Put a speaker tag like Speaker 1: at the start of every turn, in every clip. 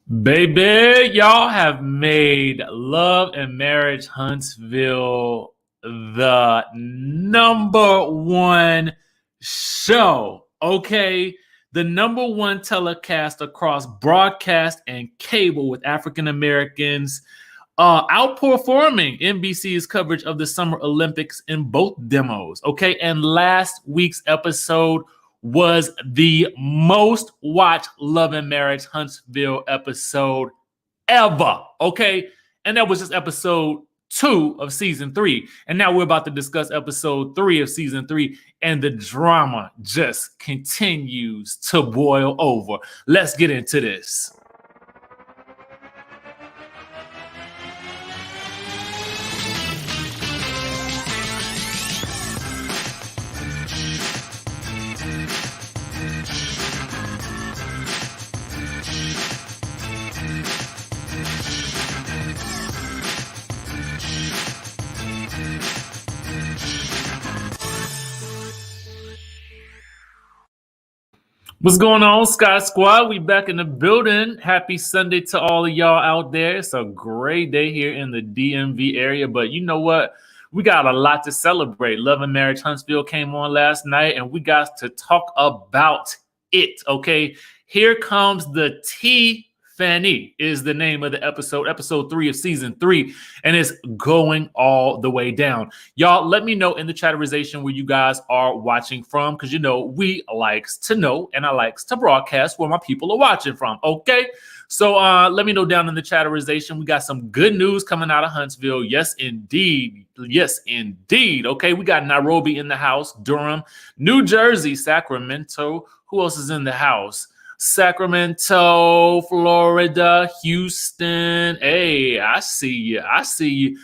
Speaker 1: Baby, y'all have made Love and Marriage Huntsville the number one show, okay? The number one telecast across broadcast and cable with African Americans outperforming NBC's coverage of the Summer Olympics in both demos, okay? And last week's episode was the most watched Love and Marriage Huntsville episode ever, okay? And that was just episode 2 of season 3. And now we're about to discuss episode 3 of season 3, and the drama just continues to boil over. Let's get into this. What's going on, Skye Squad? We back in the building. Happy Sunday to all of y'all out there. It's a great day here in the DMV area, but you know what? We got a lot to celebrate. Love and Marriage Huntsville came on last night, and we got to talk about it, okay? Here comes the Tiffany is the name of the episode 3 of season 3, and it's going all the way down. Y'all, let me know in the chatterization where you guys are watching from, because you know we likes to know and I likes to broadcast where my people are watching from, okay? So let me know down in the chatterization. We got some good news coming out of Huntsville. Yes, indeed. Yes, indeed. Okay, we got Nairobi in the house, Durham, New Jersey, Sacramento. Who else is in the house? Sacramento, Florida, Houston. Hey, I see you. I see you.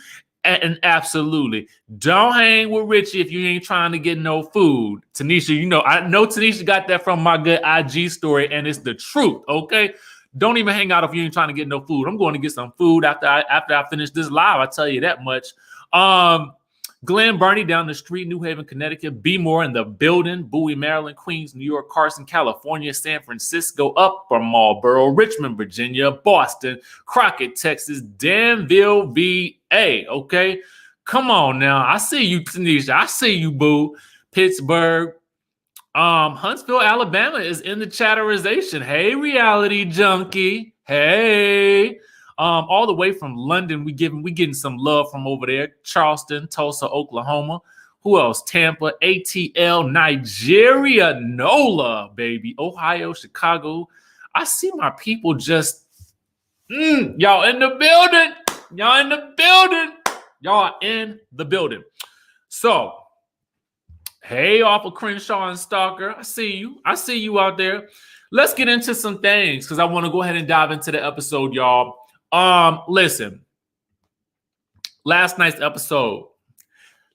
Speaker 1: And absolutely, don't hang with Richie if you ain't trying to get no food. Tanisha, you know, I know Tanisha got that from my good IG story, and it's the truth, okay? Don't even hang out if you ain't trying to get no food. I'm going to get some food after I finish this live. I tell you that much. Glen Burnie down the street, New Haven, Connecticut. B. Moore in the building. Bowie, Maryland. Queens, New York. Carson, California. San Francisco. Upper Marlboro. Richmond, Virginia. Boston. Crockett, Texas. Danville, VA. Okay? Come on now. I see you, Tanisha. I see you, boo. Pittsburgh. Huntsville, Alabama is in the chatterization. Hey, reality junkie. Hey. All the way from London, we getting some love from over there. Charleston, Tulsa, Oklahoma. Who else? Tampa, ATL, Nigeria, NOLA, baby. Ohio, Chicago. I see my people just, y'all in the building. Y'all in the building. Y'all in the building. So, hey, off of Crenshaw and Stalker. I see you. I see you out there. Let's get into some things because I want to go ahead and dive into the episode, y'all. Listen, last night's episode,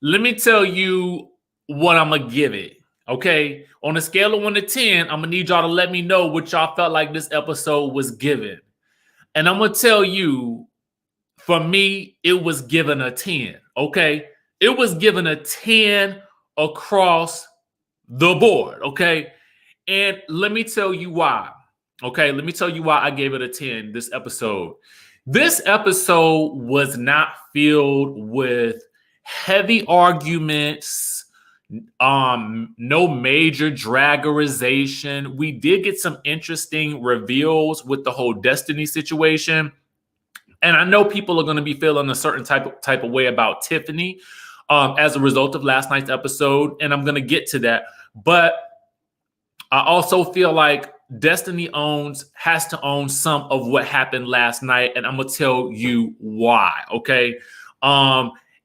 Speaker 1: let me tell you what I'm going to give it, okay? On a scale of 1 to 10, I'm going to need y'all to let me know what y'all felt like this episode was given. And I'm going to tell you, for me, it was given a 10, okay? It was given a 10 across the board, okay? And let me tell you why, okay? Let me tell you why I gave it a 10 this episode. This episode was not filled with heavy arguments, no major draggerization. We did get some interesting reveals with the whole Destiny situation. And I know people are going to be feeling a certain type of way about Tiffany as a result of last night's episode. And I'm going to get to that. But I also feel like Destiny has to own some of what happened last night, and I'm gonna tell you why, okay?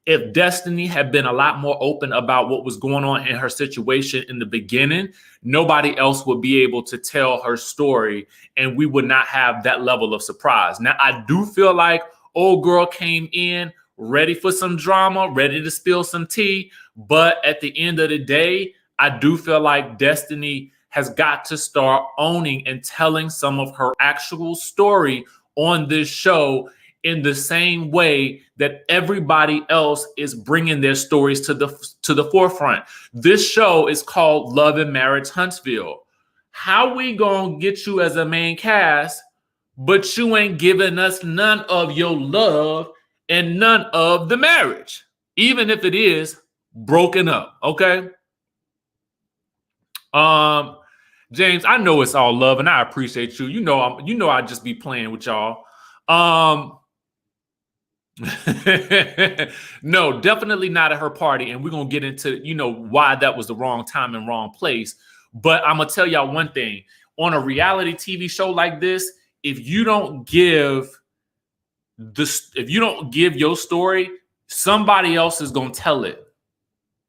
Speaker 1: If Destiny had been a lot more open about what was going on in her situation in the beginning, nobody else would be able to tell her story, and we would not have that level of surprise. Now, I do feel like old girl came in ready for some drama, ready to spill some tea, but at the end of the day, I do feel like Destiny has got to start owning and telling some of her actual story on this show in the same way that everybody else is bringing their stories to the forefront. This show is called Love and Marriage Huntsville. How we gonna get you as a main cast, but you ain't giving us none of your love and none of the marriage, even if it is broken up. Okay. James, I know it's all love and I appreciate you. You know I just be playing with y'all. No, definitely not at her party. And we're going to get into, why that was the wrong time and wrong place. But I'm going to tell y'all one thing. On a reality TV show like this, if you don't give your story, somebody else is going to tell it.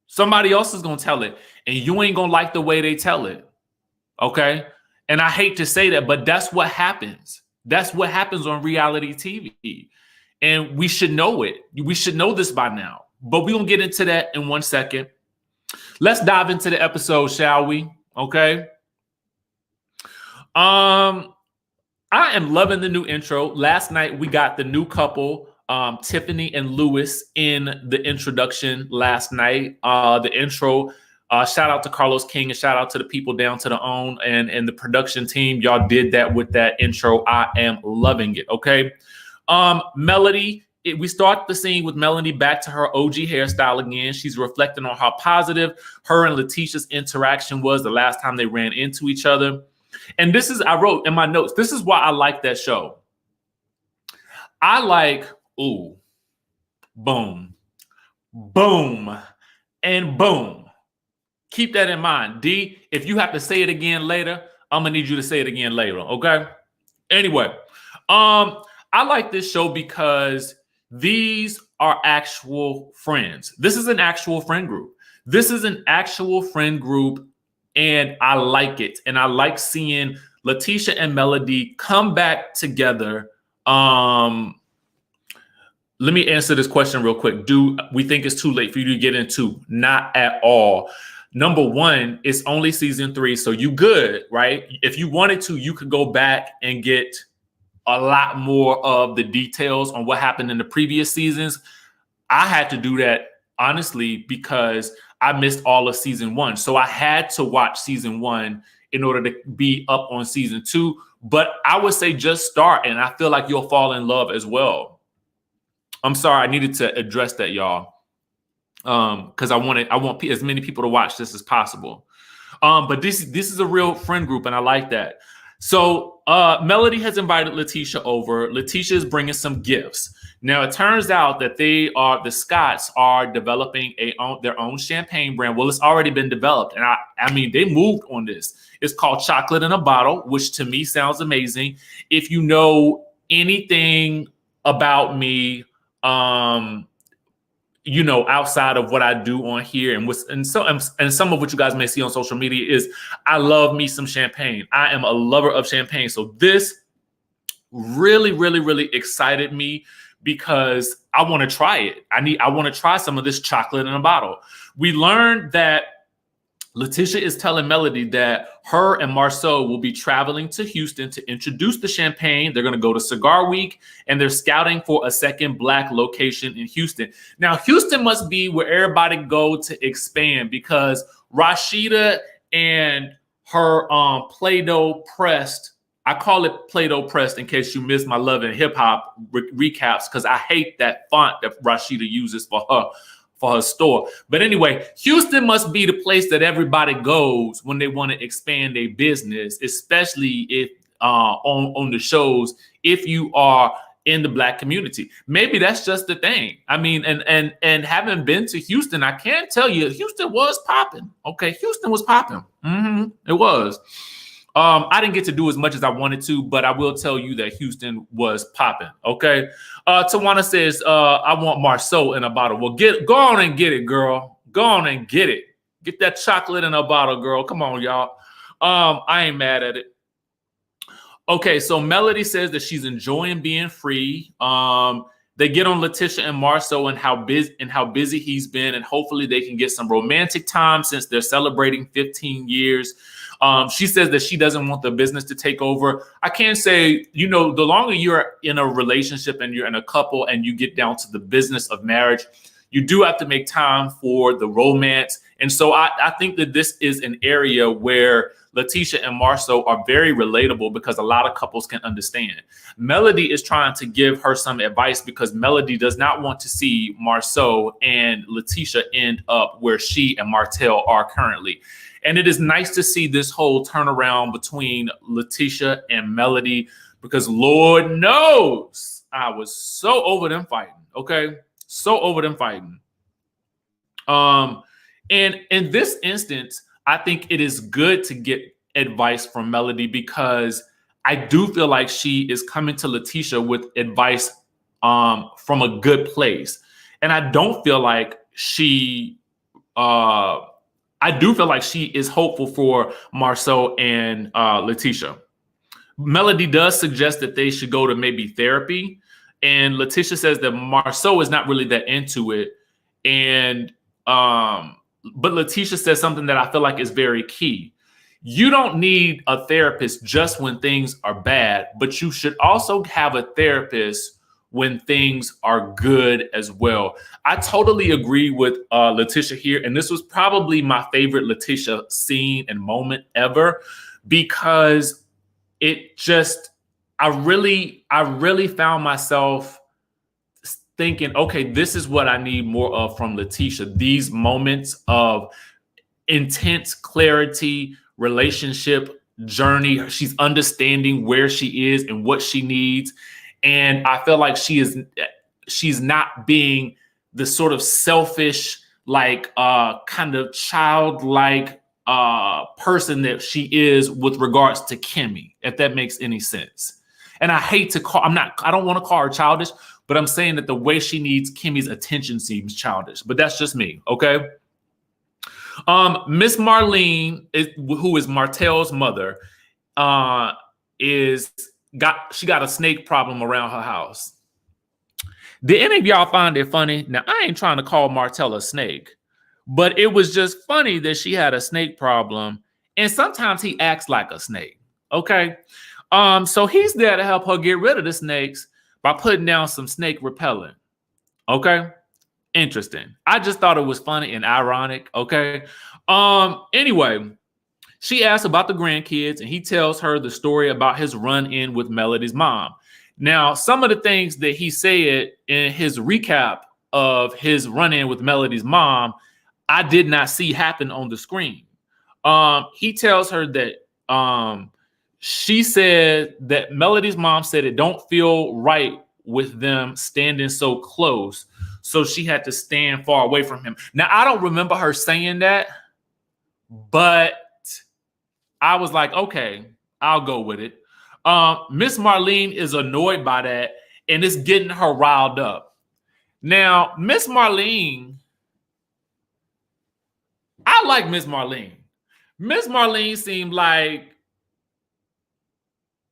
Speaker 1: Somebody else is going to tell it. And you ain't going to like the way they tell it. Okay? And I hate to say that, but that's what happens. That's what happens on reality TV. And we should know it. We should know this by now. But we're going to get into that in 1 second. Let's dive into the episode, shall we? Okay. I am loving the new intro. Last night, we got the new couple, Tiffany and Lewis, in the introduction last night. The intro, shout out to Carlos King and shout out to the people down to the own and the production team. Y'all did that with that intro. I am loving it. Okay. Melody, we start the scene with Melody back to her OG hairstyle again. She's reflecting on how positive her and LaTisha's interaction was the last time they ran into each other. And this is, I wrote in my notes, this is why I like that show. I like, ooh, boom, boom, and boom. Keep that in mind. D, if you have to say it again later, I'm going to need you to say it again later, okay? Anyway, I like this show because these are actual friends. This is an actual friend group. This is an actual friend group, and I like it. And I like seeing LaTisha and Melody come back together. Let me answer this question real quick. Do we think it's too late for you to get into? Not at all. Number one, it's only season 3, so you good, right? If you wanted to, you could go back and get a lot more of the details on what happened in the previous seasons. I had to do that, honestly, because I missed all of season 1. So I had to watch season 1 in order to be up on season 2. But I would say just start, and I feel like you'll fall in love as well. I'm sorry, I needed to address that, y'all, because I want as many people to watch this as possible. But this is a real friend group, and I like that. So Melody has invited LaTisha over. LaTisha is bringing some gifts. Now, it turns out that the Scotts are developing their own champagne brand. Well, it's already been developed. And I mean, they moved on this. It's called Chocolate in a Bottle, which to me sounds amazing. If you know anything about me, outside of what I do on here and some of what you guys may see on social media is I love me some champagne. I am a lover of champagne. So this really, really, really excited me because I want to try it. I want to try some of this chocolate in a bottle. We learned that LaTisha is telling Melody that her and Marceau will be traveling to Houston to introduce the champagne. They're going to go to Cigar Week, and they're scouting for a second Black location in Houston. Now, Houston must be where everybody go to expand because Rashida and her Play-Doh pressed, I call it Play-Doh pressed in case you missed my Love and Hip Hop recaps because I hate that font that Rashida uses for her store. But anyway, Houston must be the place that everybody goes when they want to expand their business, especially if on the shows, if you are in the Black community. Maybe that's just the thing. I mean, and having been to Houston, I can tell you Houston was popping. Okay, Houston was popping. It was. I didn't get to do as much as I wanted to, but I will tell you that Houston was popping. Okay. Tawana says, I want Marceau in a bottle. Well, go on and get it, girl. Go on and get it. Get that chocolate in a bottle, girl. Come on, y'all. I ain't mad at it. Okay, so Melody says that she's enjoying being free. They get on LaTisha and Marceau and how busy he's been, and hopefully they can get some romantic time since they're celebrating 15 years. She says that she doesn't want the business to take over. I can't say, the longer you're in a relationship and you're in a couple and you get down to the business of marriage, you do have to make time for the romance. And so I think that this is an area where LaTisha and Marceau are very relatable because a lot of couples can understand. Melody is trying to give her some advice because Melody does not want to see Marceau and LaTisha end up where she and Martell are currently. And it is nice to see this whole turnaround between LaTisha and Melody because Lord knows I was so over them fighting. Okay. So over them fighting. And in this instance, I think it is good to get advice from Melody because I do feel like she is coming to LaTisha with advice from a good place. And I don't feel like I do feel like she is hopeful for Marceau and LaTisha. Melody does suggest that they should go to maybe therapy. And LaTisha says that Marceau is not really that into it. And but LaTisha says something that I feel like is very key. You don't need a therapist just when things are bad, but you should also have a therapist when things are good as well. I totally agree with LaTisha here. And this was probably my favorite LaTisha scene and moment ever because it just, I really found myself thinking, okay, this is what I need more of from LaTisha. These moments of intense clarity, relationship journey. She's understanding where she is and what she needs. And I feel like she's not being the sort of selfish, like kind of childlike person that she is with regards to Kimmy, if that makes any sense. And I hate to call, I don't want to call her childish, but I'm saying that the way she needs Kimmy's attention seems childish, but that's just me. Okay. Miss Marlene, who is Martell's mother, she got a snake problem around her house. Did any of y'all find it funny? Now, I ain't trying to call Martell a snake, but it was just funny that she had a snake problem. And sometimes he acts like a snake. Okay. So he's there to help her get rid of the snakes by putting down some snake repellent. Okay. Interesting. I just thought it was funny and ironic. Okay. Anyway, she asks about the grandkids and he tells her the story about his run-in with Melody's mom. Now, some of the things that he said in his recap of his run-in with Melody's mom, I did not see happen on the screen. He tells her that she said that Melody's mom said it don't feel right with them standing so close. So she had to stand far away from him. Now, I don't remember her saying that, but I was like, okay, I'll go with it. Miss Marlene is annoyed by that, and it's getting her riled up. Now, Miss Marlene, I like Miss Marlene. Miss Marlene seemed like,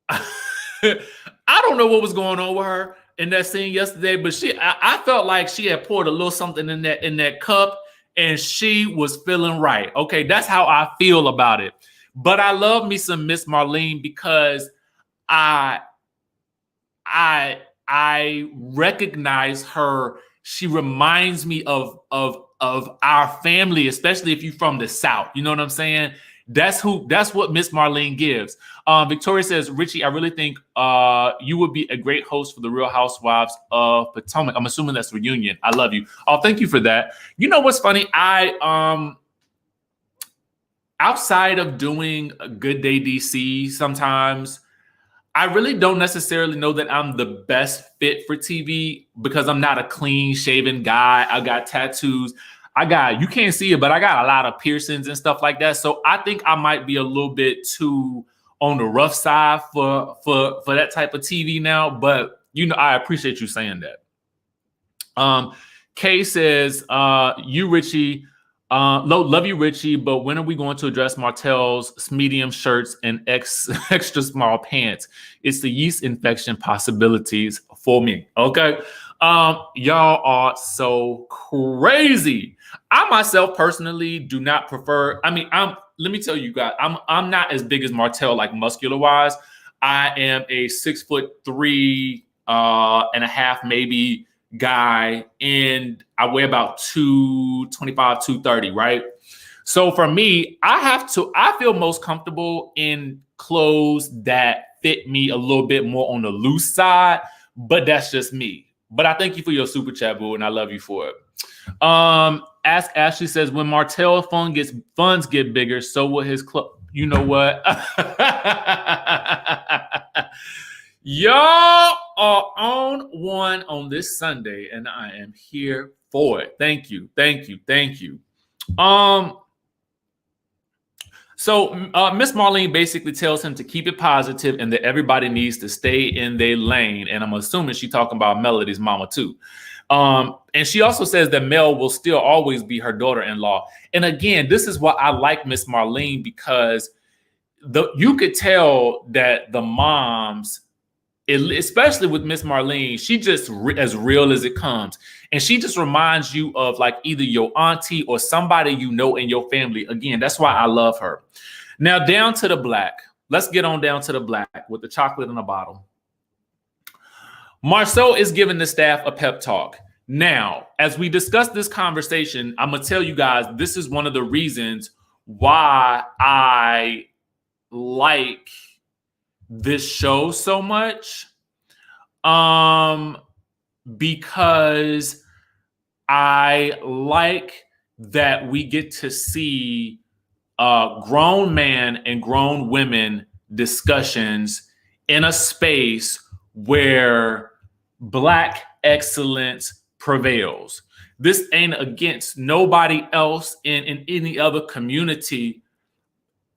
Speaker 1: I don't know what was going on with her in that scene yesterday, but I felt like she had poured a little something in that cup, and she was feeling right. Okay, that's how I feel about it. But I love me some Miss Marlene because I recognize her. She reminds me of our family, especially if you're from the South. You know what I'm saying? That's what Miss Marlene gives. Victoria says, Richie, I really think you would be a great host for the Real Housewives of Potomac. I'm assuming that's Reunion. I love you. Oh, thank you for that. You know what's funny? Outside of doing a Good Day DC, sometimes I really don't necessarily know that I'm the best fit for TV because I'm not a clean shaven guy. I got tattoos. You can't see it, but I got a lot of piercings and stuff like that. So I think I might be a little bit too on the rough side for that type of TV now. But, I appreciate you saying that. Kay says, you, Richie, love you, Richie, but when are we going to address Martell's medium shirts and extra small pants? It's the yeast infection possibilities for me. Okay. Y'all are so crazy. I myself personally do not prefer. Let me tell you guys, I'm not as big as Martell, like muscular wise. I am a 6'3.5" maybe guy, and I weigh about 225, 230, right? So for me, I feel most comfortable in clothes that fit me a little bit more on the loose side, but that's just me. But I thank you for your super chat, boo, and I love you for it. Ask Ashley says, when Martell funds get bigger, so will his club. You know what? Y'all are on one on this Sunday, and I am here for it. Thank you. So Miss Marlene basically tells him to keep it positive and that everybody needs to stay in their lane. And I'm assuming she's talking about Melody's mama too. And she also says that Mel will still always be her daughter-in-law. And again, this is what I like Miss Marlene, because you could tell that the moms, especially with Miss Marlene, she just as real as it comes. And she just reminds you of like either your auntie or somebody you know in your family. Again, that's why I love her. Now down to the black. Let's get on down to the black with the chocolate in a bottle. Marceau is giving the staff a pep talk. Now, as we discuss this conversation, I'm going to tell you guys, this is one of the reasons why I like this show so much. Because I like that we get to see grown man and grown women discussions in a space where Black excellence prevails. This ain't against nobody else in any other community.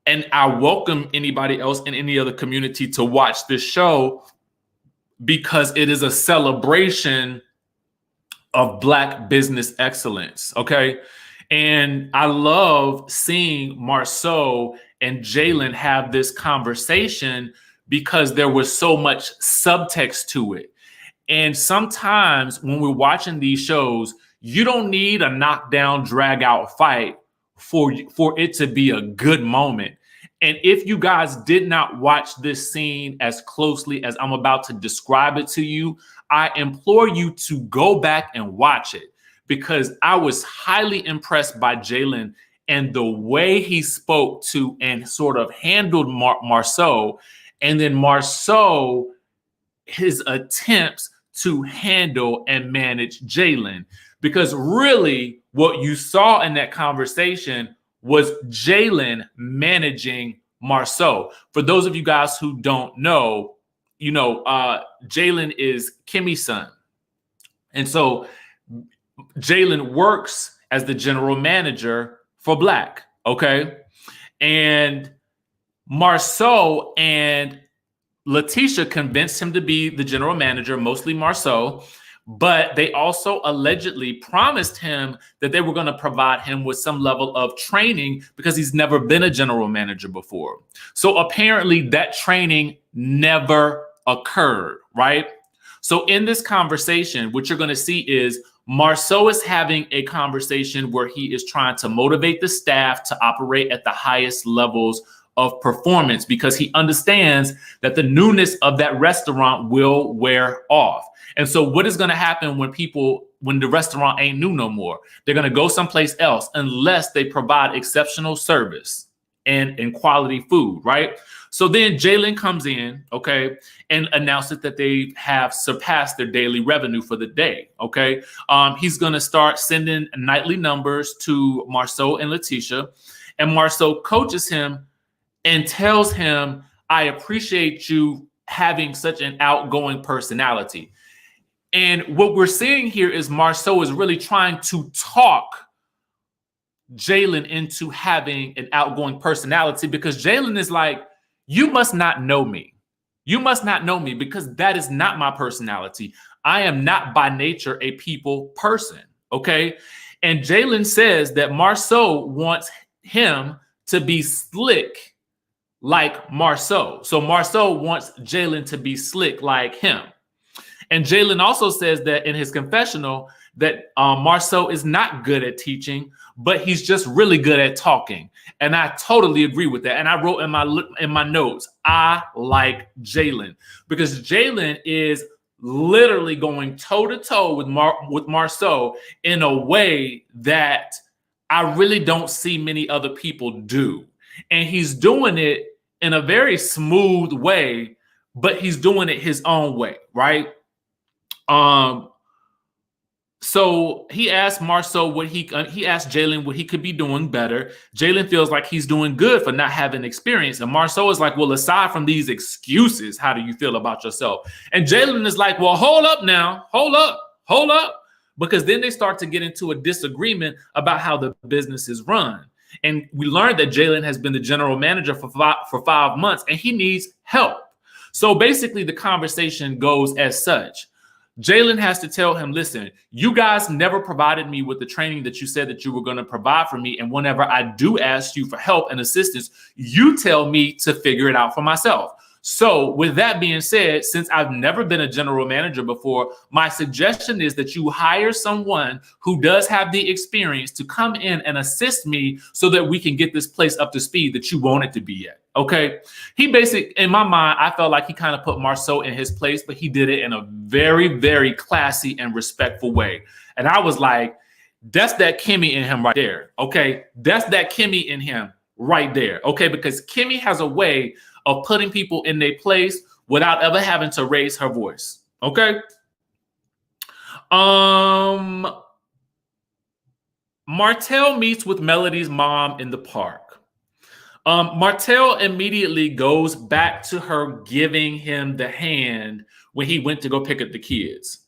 Speaker 1: And I welcome anybody else in any other community to watch this show, because it is a celebration of Black business excellence, okay? And I love seeing Marceau and Jalen have this conversation because there was so much subtext to it. And sometimes when we're watching these shows, you don't need a knockdown, drag out fight for it to be a good moment. And if you guys did not watch this scene as closely as I'm about to describe it to you, I implore you to go back and watch it, because I was highly impressed by Jalen and the way he spoke to and sort of handled Marceau, and then Marceau, his attempts to handle and manage Jalen. Because really what you saw in that conversation was Jalen managing Marceau. For those of you guys who don't know, Jalen is Kimmy's son. And so Jalen works as the general manager for Black, okay? And Marceau and LaTisha convinced him to be the general manager, mostly Marceau, but they also allegedly promised him that they were going to provide him with some level of training because he's never been a general manager before. So apparently that training never occurred, right? So in this conversation, what you're going to see is Marceau is having a conversation where he is trying to motivate the staff to operate at the highest levels of performance, because he understands that the newness of that restaurant will wear off. And so what is going to happen when the restaurant ain't new no more? They're going to go someplace else unless they provide exceptional service and quality food, right? So then Jalen comes in, okay, and announces that they have surpassed their daily revenue for the day, okay? He's going to start sending nightly numbers to Marceau and LaTisha, and Marceau coaches him and tells him, I appreciate you having such an outgoing personality. And what we're seeing here is Marceau is really trying to talk Jalen into having an outgoing personality, because Jalen is like, you must not know me. You must not know me, because that is not my personality. I am not by nature a people person, okay? And Jalen says that Marceau wants him to be slick like Marceau. So Marceau wants Jalen to be slick like him. And Jalen also says that in his confessional that Marceau is not good at teaching, but he's just really good at talking. And I totally agree with that. And I wrote in my notes, I like Jalen, because Jalen is literally going toe to toe with Marceau in a way that I really don't see many other people do. And he's doing it in a very smooth way, but he's doing it his own way, right? So he asked Marceau he asked Jalen what he could be doing better. Jalen feels like he's doing good for not having experience. And Marceau is like, well, aside from these excuses, how do you feel about yourself? And Jalen is like, well, hold up now. Hold up. Because then they start to get into a disagreement about how the business is run. And we learned that Jalen has been the general manager for 5 months and he needs help. So basically the conversation goes as such. Jalen has to tell him, listen, you guys never provided me with the training that you said that you were going to provide for me. And whenever I do ask you for help and assistance, you tell me to figure it out for myself. So with that being said, since I've never been a general manager before, my suggestion is that you hire someone who does have the experience to come in and assist me so that we can get this place up to speed that you want it to be at. Okay. In my mind, I felt like he kind of put Marceau in his place, but he did it in a very, very classy and respectful way. And I was like, that's that Kimmy in him right there. Okay. That's that Kimmy in him right there. Okay. Because Kimmy has a way of putting people in their place without ever having to raise her voice. Okay. Martell meets with Melody's mom in the park. Martell immediately goes back to her giving him the hand when he went to go pick up the kids.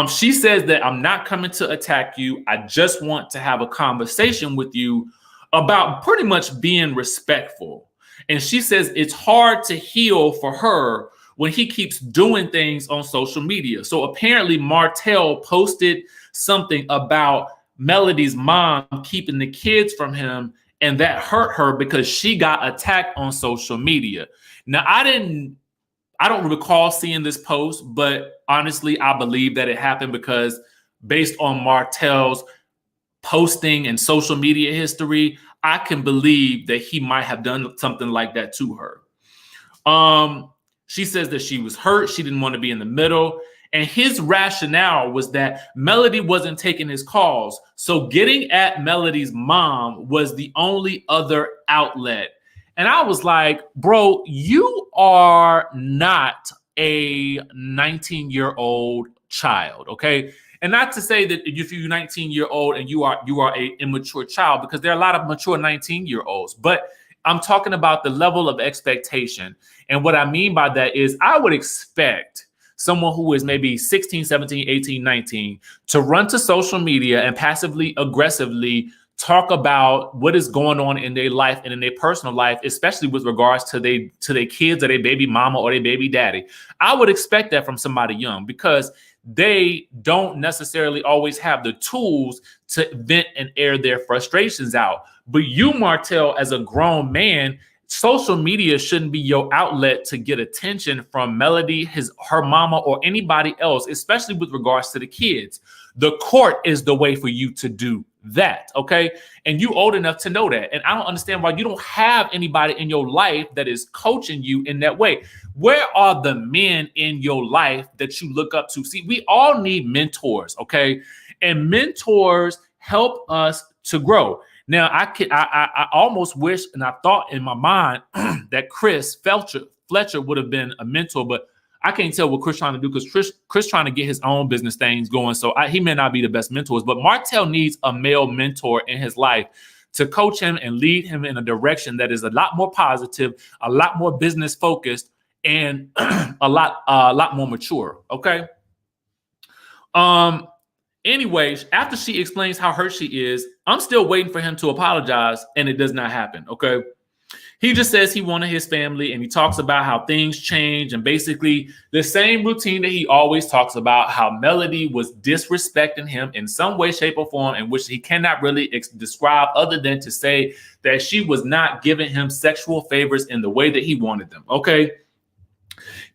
Speaker 1: She says that I'm not coming to attack you. I just want to have a conversation with you about pretty much being respectful. And she says it's hard to heal for her when he keeps doing things on social media. So apparently Martell posted something about Melody's mom keeping the kids from him, and that hurt her because she got attacked on social media. Now, I don't recall seeing this post, but honestly, I believe that it happened because based on Martell's posting and social media history, I can believe that he might have done something like that to her. She says that she was hurt. She didn't want to be in the middle. And his rationale was that Melody wasn't taking his calls. So getting at Melody's mom was the only other outlet. And I was like, bro, you are not a 19-year-old child, okay? And not to say that if you're 19-year-old and you are a immature child, because there are a lot of mature 19-year-olds, but I'm talking about the level of expectation. And what I mean by that is I would expect someone who is maybe 16, 17, 18, 19 to run to social media and passively aggressively talk about what is going on in their life and in their personal life, especially with regards to their kids or their baby mama or their baby daddy. I would expect that from somebody young because they don't necessarily always have the tools to vent and air their frustrations out. But you, Martell, as a grown man, social media shouldn't be your outlet to get attention from Melody, her mama, or anybody else, especially with regards to the kids. The court is the way for you to do that, okay? And you old enough to know that. And I don't understand why you don't have anybody in your life that is coaching you in that way. Where are the men in your life that you look up to? See, we all need mentors, okay? And mentors help us to grow. Now, I almost wish, and I thought in my mind that Chris Fletcher would have been a mentor, but I can't tell what Chris trying to do because Chris trying to get his own business things going. So he may not be the best mentors, but Martell needs a male mentor in his life to coach him and lead him in a direction that is a lot more positive, a lot more business focused, and a lot more mature. Okay. Anyways, after she explains how hurt she is, I'm still waiting for him to apologize, and it does not happen, okay? He just says he wanted his family, and he talks about how things change, and basically the same routine that he always talks about, how Melody was disrespecting him in some way, shape, or form, in which he cannot really describe other than to say that she was not giving him sexual favors in the way that he wanted them, okay?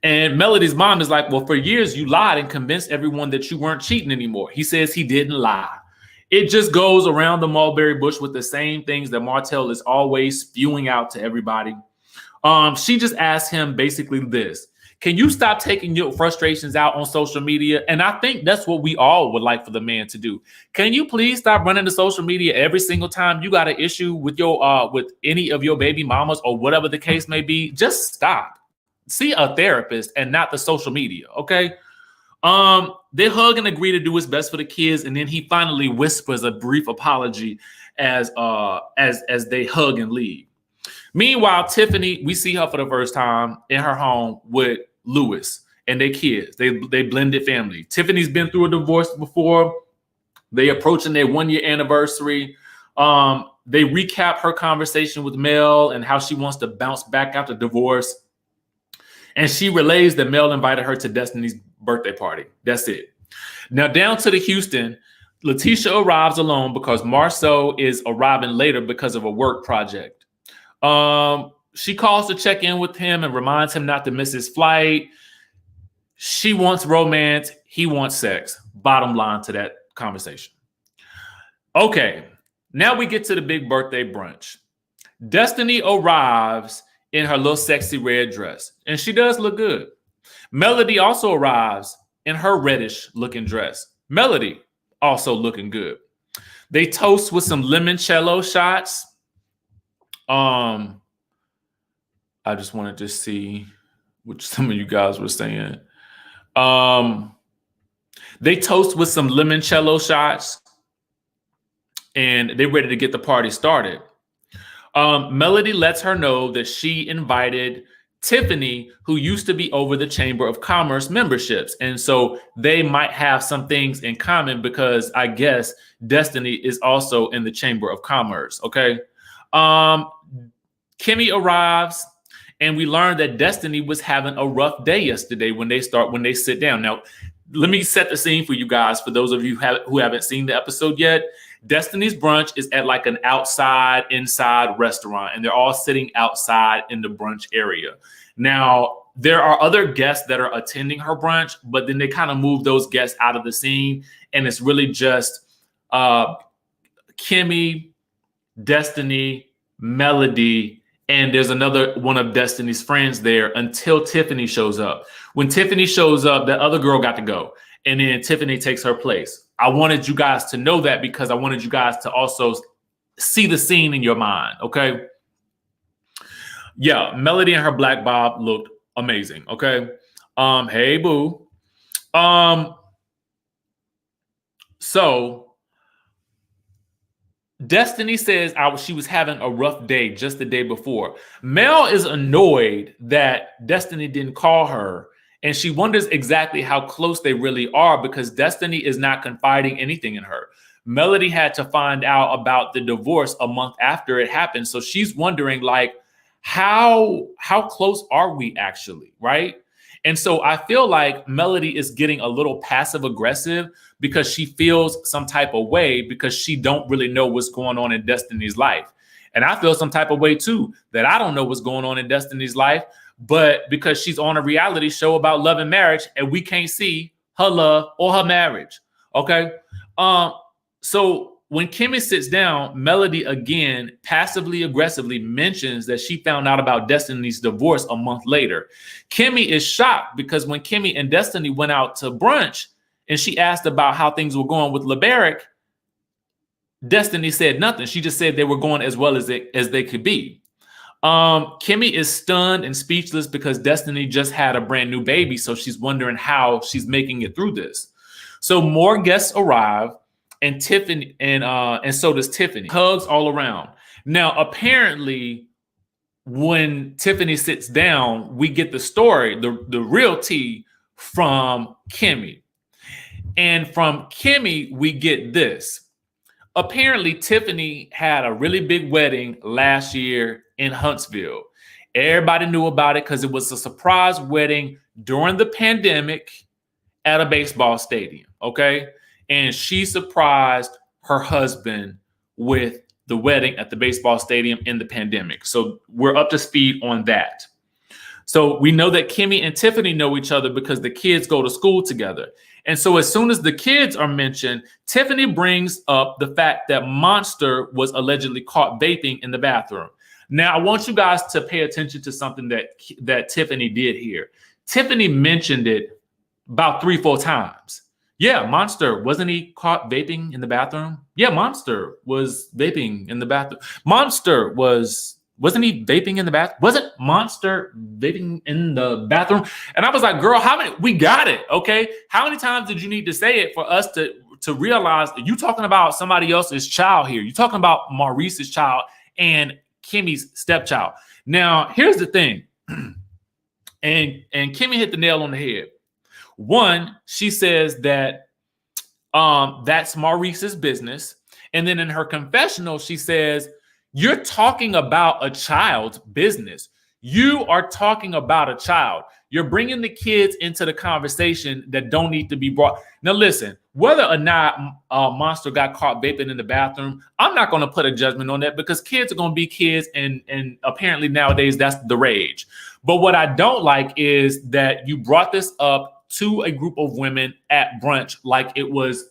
Speaker 1: And Melody's mom is like, well, for years you lied and convinced everyone that you weren't cheating anymore. He says he didn't lie. It just goes around the mulberry bush with the same things that Martell is always spewing out to everybody. She just asked him basically this: Can you stop taking your frustrations out on social media? And I think that's what we all would like for the man to do. Can you please stop running to social media every single time you got an issue with your with any of your baby mamas or whatever the case may be? Just stop. See a therapist and not the social media, okay? They hug and agree to do what's best for the kids, and then he finally whispers a brief apology as they hug and leave. Meanwhile, Tiffany, we see her for the first time in her home with Lewis and their kids. They blended family. Tiffany's been through a divorce before. They approaching their 1-year anniversary. They recap her conversation with Mel and how she wants to bounce back after divorce. And she relays that Mel invited her to Destiny's birthday party. That's it. Now down to the Houston, LaTisha arrives alone because Marceau is arriving later because of a work project. She calls to check in with him and reminds him not to miss his flight. She wants romance. He wants sex. Bottom line to that conversation. Okay, now we get to the big birthday brunch. Destiny arrives in her little sexy red dress, and she does look good. Melody also arrives in her reddish looking dress. Melody also looking good. They toast with some limoncello shots. I just wanted to see what some of you guys were saying. They toast with some limoncello shots, and they're ready to get the party started. Melody lets her know that she invited Tiffany, who used to be over the Chamber of Commerce memberships. And so they might have some things in common because I guess Destiny is also in the Chamber of Commerce. Okay. Kimmy arrives, and we learned that Destiny was having a rough day yesterday when they sit down. Now, let me set the scene for you guys. For those of you who haven't seen the episode yet, Destiny's brunch is at like an inside restaurant, and they're all sitting outside in the brunch area. Now, there are other guests that are attending her brunch, but then they kind of move those guests out of the scene, and it's really just Kimmy, Destiny, Melody, and there's another one of Destiny's friends there until Tiffany shows up. When Tiffany shows up, that other girl got to go, and then Tiffany takes her place. I wanted you guys to know that because I wanted you guys to also see the scene in your mind, okay? Yeah, Melody and her black bob looked amazing, okay? Hey, boo. So Destiny says she was having a rough day just the day before. Mel is annoyed that Destiny didn't call her, and she wonders exactly how close they really are because Destiny is not confiding anything in her. Melody had to find out about the divorce a month after it happened. So she's wondering, like, how close are we actually, right? And so I feel like Melody is getting a little passive aggressive because she feels some type of way because she don't really know what's going on in Destiny's life. And I feel some type of way too, that I don't know what's going on in Destiny's life, but because she's on a reality show about love and marriage and we can't see her love or her marriage. Okay. So when Kimmy sits down, Melody again passively aggressively mentions that she found out about Destiny's divorce a month later. Kimmy is shocked because when Kimmy and Destiny went out to brunch and she asked about how things were going with LeBaric, Destiny said nothing. She just said they were going as well as they could be. Kimmy is stunned and speechless because Destiny just had a brand new baby, so she's wondering how she's making it through this. So more guests arrive. And Tiffany and so does Tiffany. Hugs all around. Now, apparently, when Tiffany sits down, we get the story, the real tea from Kimmy. And from Kimmy, we get this. Apparently, Tiffany had a really big wedding last year in Huntsville. Everybody knew about it because it was a surprise wedding during the pandemic at a baseball stadium. Okay. And she surprised her husband with the wedding at the baseball stadium in the pandemic. So we're up to speed on that. So we know that Kimmy and Tiffany know each other because the kids go to school together. And so as soon as the kids are mentioned, Tiffany brings up the fact that Monster was allegedly caught vaping in the bathroom. Now, I want you guys to pay attention to something that Tiffany did here. Tiffany mentioned it about 3-4 times. Yeah, Monster, wasn't he caught vaping in the bathroom? Yeah, Monster was vaping in the bathroom. Monster wasn't he vaping in the bathroom? Wasn't Monster vaping in the bathroom? And I was like, girl, how many? We got it, okay? How many times did you need to say it for us to realize that you talking about somebody else's child here? You're talking about Maurice's child and Kimmy's stepchild. Now, here's the thing. And Kimmy hit the nail on the head. One, she says that that's Maurice's business. And then in her confessional, she says, you're talking about a child's business. You are talking about a child. You're bringing the kids into the conversation that don't need to be brought. Now, listen, whether or not Monster got caught vaping in the bathroom, I'm not going to put a judgment on that because kids are going to be kids. And apparently nowadays that's the rage. But what I don't like is that you brought this up to a group of women at brunch like it was,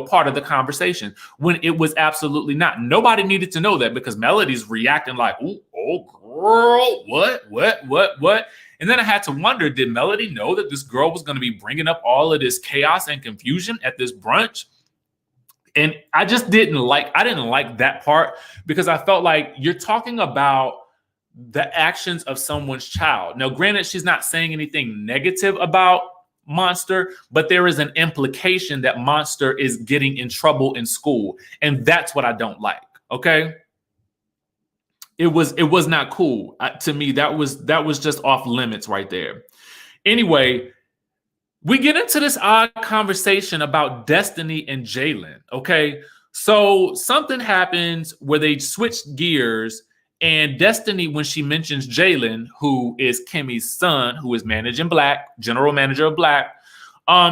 Speaker 1: part of the conversation when it was absolutely not. Nobody needed to know that because Melody's reacting like, ooh, oh, girl, what? And then I had to wonder, did Melody know that this girl was going to be bringing up all of this chaos and confusion at this brunch? And I just didn't like that part because I felt like you're talking about the actions of someone's child. Now, granted, she's not saying anything negative about Monster, but there is an implication that Monster is getting in trouble in school. And that's what I don't like. Okay. It was not cool. To me, that was just off limits right there. Anyway, we get into this odd conversation about Destiny and Jalen. Okay. So something happens where they switch gears. And Destiny, when she mentions Jalen, who is Kimmy's son, who is managing Black, general manager of Black,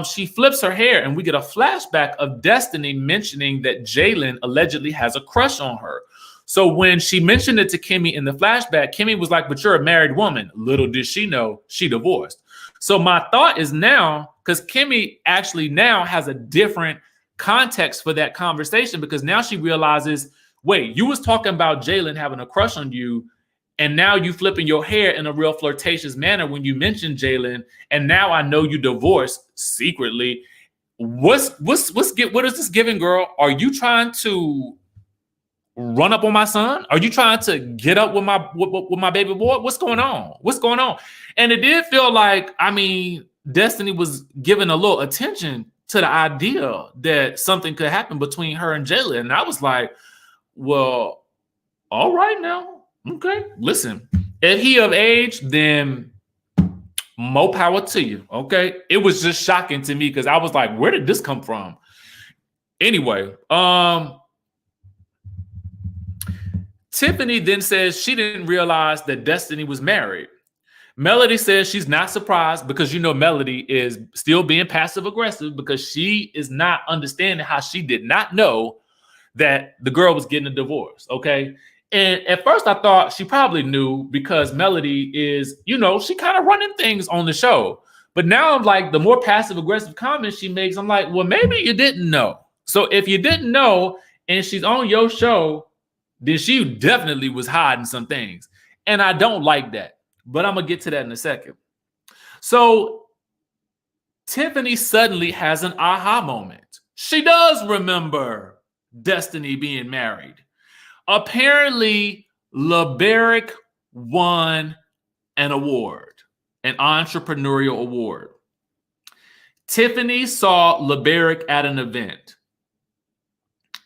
Speaker 1: she flips her hair and we get a flashback of Destiny mentioning that Jalen allegedly has a crush on her. So when she mentioned it to Kimmy in the flashback, Kimmy was like, but you're a married woman. Little did she know she divorced. So my thought is now, because Kimmy actually now has a different context for that conversation, because now she realizes, wait, you was talking about Jalen having a crush on you, and now you flipping your hair in a real flirtatious manner when you mentioned Jalen, and now I know you divorced secretly. What is this giving, girl? Are you trying to run up on my son? Are you trying to get up with my baby boy? What's going on? And it did feel like, Destiny was giving a little attention to the idea that something could happen between her and Jalen, and I was like, well, all right now. Okay. Listen, if he of age, then more power to you. Okay. It was just shocking to me because I was like, where did this come from? Anyway, Tiffany then says she didn't realize that Destiny was married. Melody says she's not surprised because Melody is still being passive aggressive because she is not understanding how she did not know that the girl was getting a divorce, okay? And at first I thought she probably knew because Melody is, she kind of running things on the show. But now I'm like, the more passive-aggressive comments she makes, I'm like, well, maybe you didn't know. So if you didn't know and she's on your show, then she definitely was hiding some things. And I don't like that. But I'm going to get to that in a second. So Tiffany suddenly has an aha moment. She does remember Destiny being married. Apparently, LeBerick won an award, an entrepreneurial award. Tiffany saw LeBerick at an event.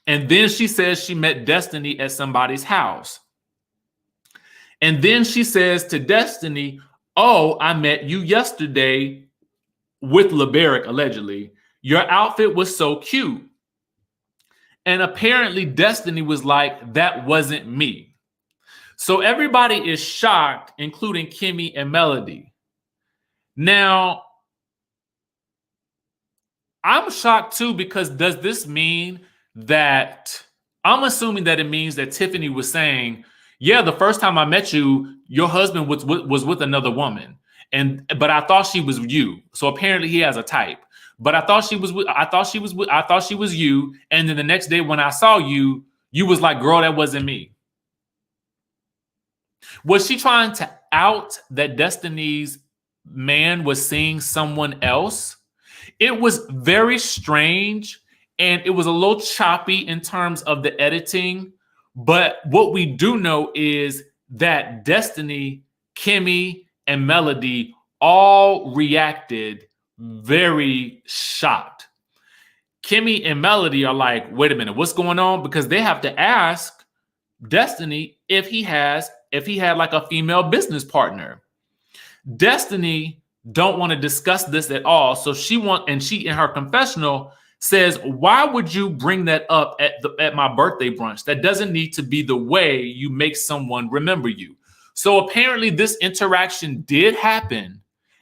Speaker 1: And then she says she met Destiny at somebody's house. And then she says to Destiny, oh, I met you yesterday with LeBerick, allegedly. Your outfit was so cute. And apparently Destiny was like, that wasn't me. So everybody is shocked, including Kimmy and Melody. Now, I'm shocked too, because does this mean that, I'm assuming that it means that Tiffany was saying, yeah, the first time I met you, your husband was with another woman. But I thought she was you. So apparently he has a type. But I thought she was you. And then the next day when I saw you, you was like, girl, that wasn't me. Was she trying to out that Destiny's man was seeing someone else. It was very strange and it was a little choppy in terms of the editing. But what we do know is that Destiny, Kimmy, and Melody all reacted very shocked. Kimmy and Melody are like, wait a minute, what's going on? Because they have to ask Destiny if he had like a female business partner. Destiny don't want to discuss this at all. So she in her confessional says, why would you bring that up at my birthday brunch? That doesn't need to be the way you make someone remember you. So apparently this interaction did happen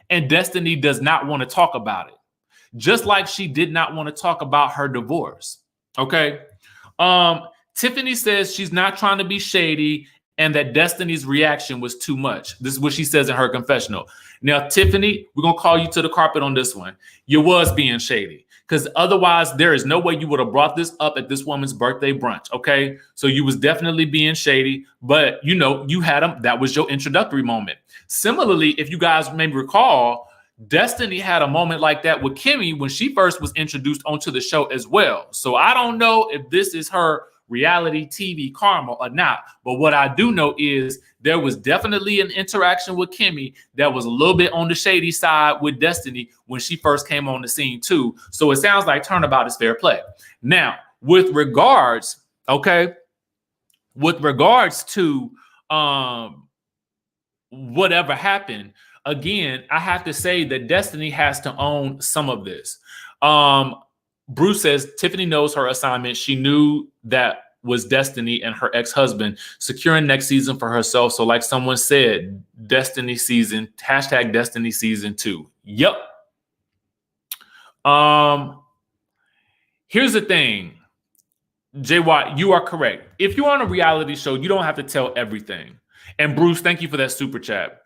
Speaker 1: and Destiny does not want to talk about it. Just like she did not want to talk about her divorce. Okay. Tiffany says she's not trying to be shady and that Destiny's reaction was too much. This is what she says in her confessional. Now, Tiffany, we're going to call you to the carpet on this one. You was being shady because otherwise there is no way you would have brought this up at this woman's birthday brunch. Okay. So you was definitely being shady, but you know, you had them. That was your introductory moment. Similarly, if you guys may recall, Destiny had a moment like that with Kimmy when she first was introduced onto the show as well. So I don't know if this is her reality TV karma or not. But what I do know is there was definitely an interaction with Kimmy that was a little bit on the shady side with Destiny when she first came on the scene too. So it sounds like turnabout is fair play. Now, with regards to whatever happened, again, I have to say that Destiny has to own some of this. Bruce says Tiffany knows her assignment. She knew that was Destiny and her ex-husband securing next season for herself. So like someone said, Destiny season, hashtag Destiny season 2. Yep. Here's the thing. JY, you are correct. If you're on a reality show, you don't have to tell everything. And Bruce, thank you for that super chat.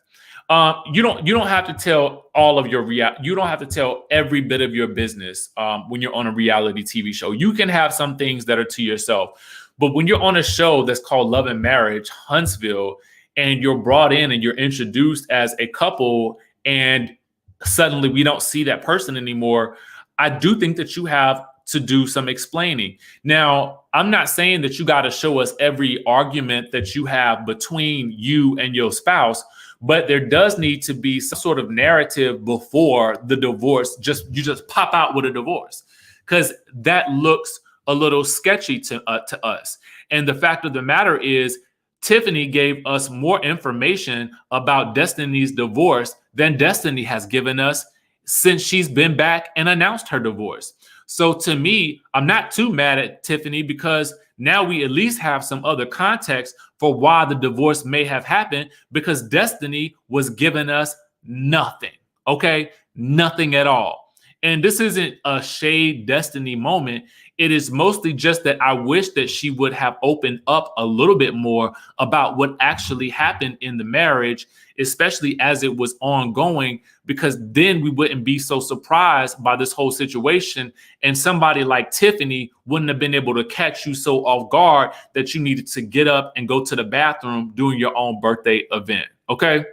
Speaker 1: You don't have to tell all of your you don't have to tell every bit of your business when you're on a reality TV show. You can have some things that are to yourself, but when you're on a show that's called Love and Marriage, Huntsville, and you're brought in and you're introduced as a couple, and suddenly we don't see that person anymore, I do think that you have to do some explaining. Now, I'm not saying that you got to show us every argument that you have between you and your spouse, but there does need to be some sort of narrative before the divorce. You just pop out with a divorce, because that looks a little sketchy to us. And the fact of the matter is, Tiffany gave us more information about Destiny's divorce than Destiny has given us since she's been back and announced her divorce. So to me, I'm not too mad at Tiffany, because now we at least have some other context for why the divorce may have happened, because Destiny was giving us nothing. Okay. Nothing at all. And this isn't a shade Destiny moment. It is mostly just that I wish that she would have opened up a little bit more about what actually happened in the marriage, especially as it was ongoing, because then we wouldn't be so surprised by this whole situation. And somebody like Tiffany wouldn't have been able to catch you so off guard that you needed to get up and go to the bathroom during your own birthday event. Okay.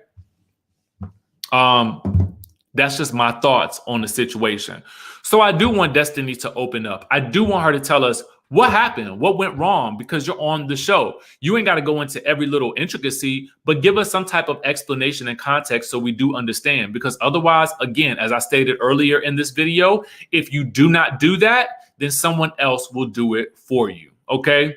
Speaker 1: That's just my thoughts on the situation. So I do want Destiny to open up. I do want her to tell us what happened, what went wrong, because you're on the show. You ain't got to go into every little intricacy, but give us some type of explanation and context so we do understand. Because otherwise, again, as I stated earlier in this video, if you do not do that, then someone else will do it for you. Okay.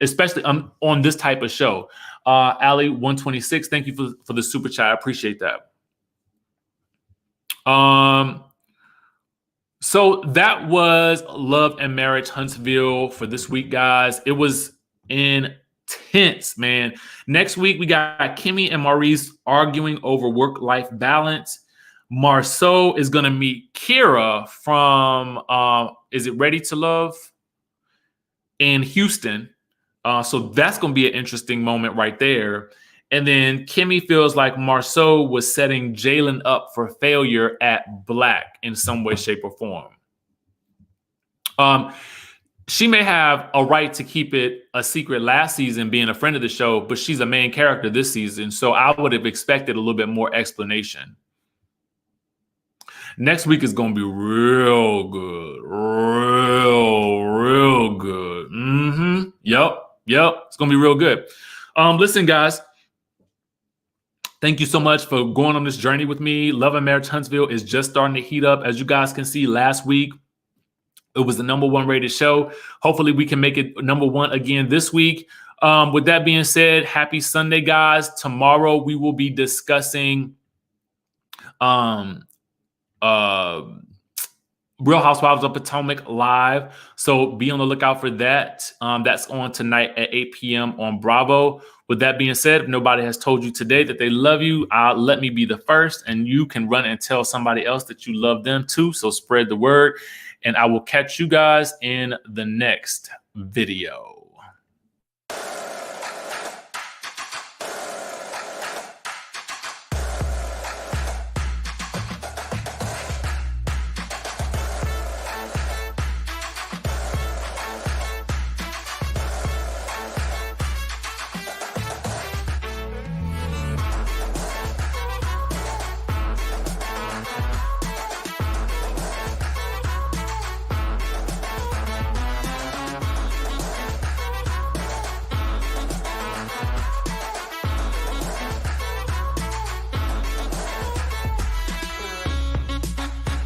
Speaker 1: Especially on this type of show. Ali 126, thank you for the super chat. I appreciate that. So that was Love and Marriage Huntsville for this week, guys. It was intense, man. Next week, we got Kimmy and Maurice arguing over work-life balance. Marceau is going to meet Kira from, is it Ready to Love? In Houston. So that's going to be an interesting moment right there. And then Kimmy feels like Marceau was setting Jalen up for failure at Black in some way, shape, or form. she may have a right to keep it a secret last season, being a friend of the show, but she's a main character this season. So I would have expected a little bit more explanation. Next week is going to be real good. Real good. Yep. It's going to be real good. Listen, guys. Thank you so much for going on this journey with me. Love and Marriage Huntsville is just starting to heat up. As you guys can see, last week, it was the #1 rated show. Hopefully we can make it #1 again this week. With that being said, happy Sunday, guys. Tomorrow we will be discussing Real Housewives of Potomac live. So be on the lookout for that. That's on tonight at 8 p.m. on Bravo. With that being said, if nobody has told you today that they love you, let me be the first, and you can run and tell somebody else that you love them too. So spread the word, and I will catch you guys in the next video.